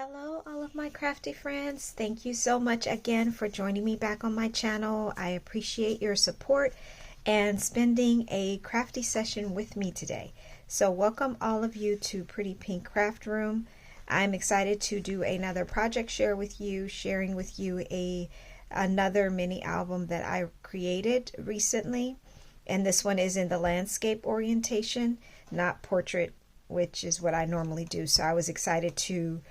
Hello, all of my crafty friends. Thank you so much again for joining me back on my channel. I appreciate your support and spending a crafty session with me today. So welcome all of you to Pretty Pink Craft Room. I'm excited to do another project share with you, sharing with you another mini album that I created recently. And this one is in the landscape orientation, not portrait, which is what I normally do. So I was excited to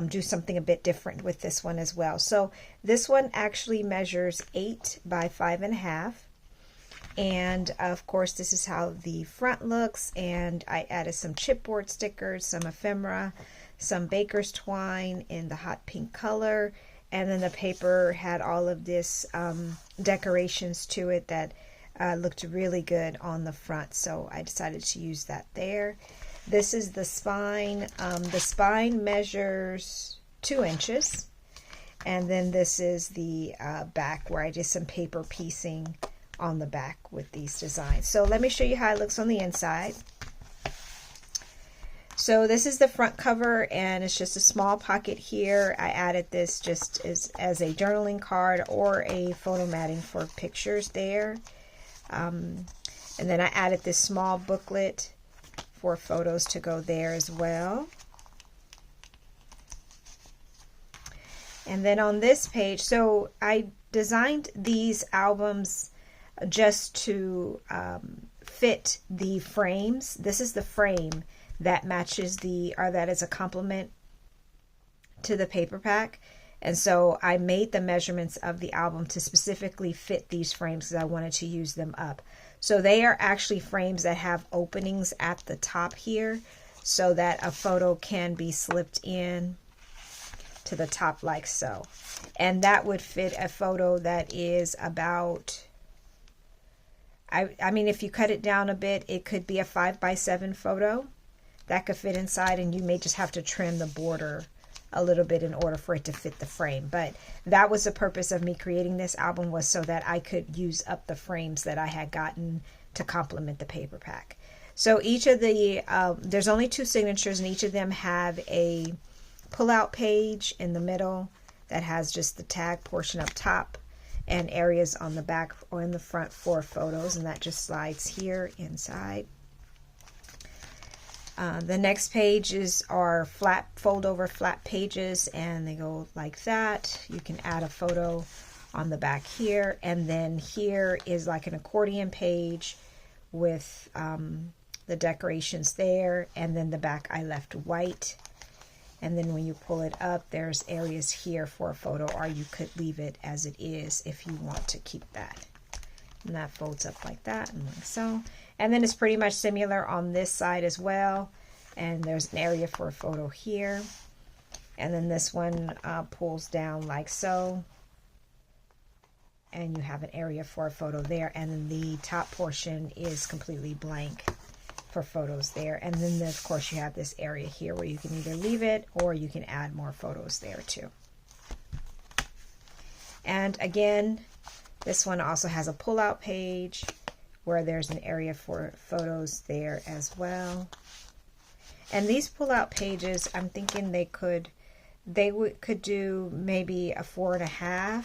do something a bit different with this one as well. So this one actually measures 8 by 5.5. And of course, this is how the front looks. And I added some chipboard stickers, some ephemera, some baker's twine in the hot pink color. And then the paper had all of this decorations to it that looked really good on the front. So I decided to use that there. This is the spine. The spine measures 2 inches. And then this is the back where I did some paper piecing on the back with these designs. So let me show you how it looks on the inside. So this is the front cover, and it's just a small pocket here. I added this just as a journaling card or a photo matting for pictures there. And then I added this small booklet for photos to go there as well. And then on this page, so I designed these albums just to fit the frames. This is the frame that matches that is a complement to the paper pack. And so I made the measurements of the album to specifically fit these frames because I wanted to use them up. So they are actually frames that have openings at the top here so that a photo can be slipped in to the top like so. And that would fit a photo that is about, I mean, if you cut it down a bit, it could be a 5x7 photo that could fit inside, and you may just have to trim the border a little bit in order for it to fit the frame. But that was the purpose of me creating this album, was so that I could use up the frames that I had gotten to complement the paper pack. So each of the, there's only 2 signatures, and each of them have a pull-out page in the middle that has just the tag portion up top and areas on the back or in the front for photos, and that just slides here inside. The next pages are flat, fold over flat pages, and they go like that. You can add a photo on the back here, and then here is like an accordion page with the decorations there, and then the back I left white. And then when you pull it up, there's areas here for a photo, or you could leave it as it is if you want to keep that. And that folds up like that and like so. And then it's pretty much similar on this side as well. And there's an area for a photo here. And then this one pulls down like so. And you have an area for a photo there. And then the top portion is completely blank for photos there. And then of course you have this area here where you can either leave it or you can add more photos there too. And again, this one also has a pull-out page where there's an area for photos there as well. And these pull-out pages, I'm thinking they could do maybe a 4.5.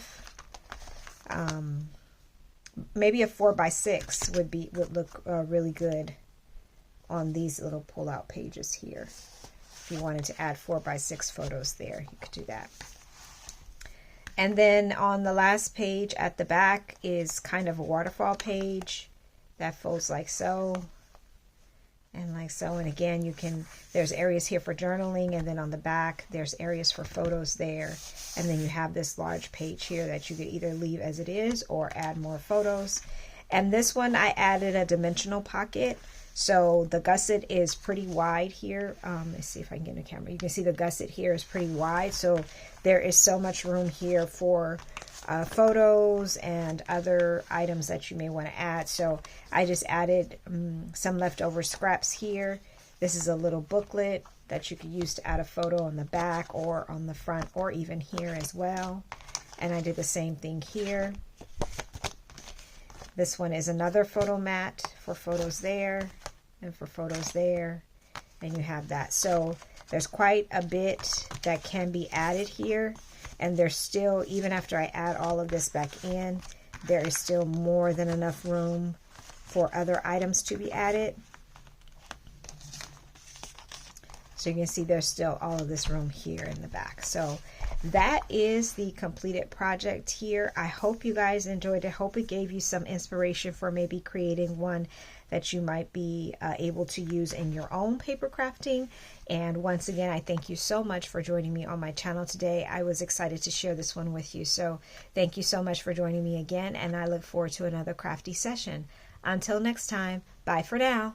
Maybe a 4x6 would look really good on these little pull-out pages here. If you wanted to add 4x6 photos there, you could do that. And then on the last page at the back is kind of a waterfall page that folds like so and like so. And again, there's areas here for journaling, and then on the back there's areas for photos there. And then you have this large page here that you could either leave as it is or add more photos. And this one I added a dimensional pocket. So the gusset is pretty wide here. Let's see if I can get in the camera. You can see the gusset here is pretty wide. So there is so much room here for photos and other items that you may want to add. So I just added some leftover scraps here. This is a little booklet that you could use to add a photo on the back or on the front or even here as well. And I did the same thing here. This one is another photo mat for photos there and for photos there. And you have that. So there's quite a bit that can be added here. And there's still, even after I add all of this back in, there is still more than enough room for other items to be added. So you can see there's still all of this room here in the back. So that is the completed project here. I hope you guys enjoyed it. I hope it gave you some inspiration for maybe creating one that you might be able to use in your own paper crafting. And once again, I thank you so much for joining me on my channel today. I was excited to share this one with you. So thank you so much for joining me again, and I look forward to another crafty session. Until next time, bye for now.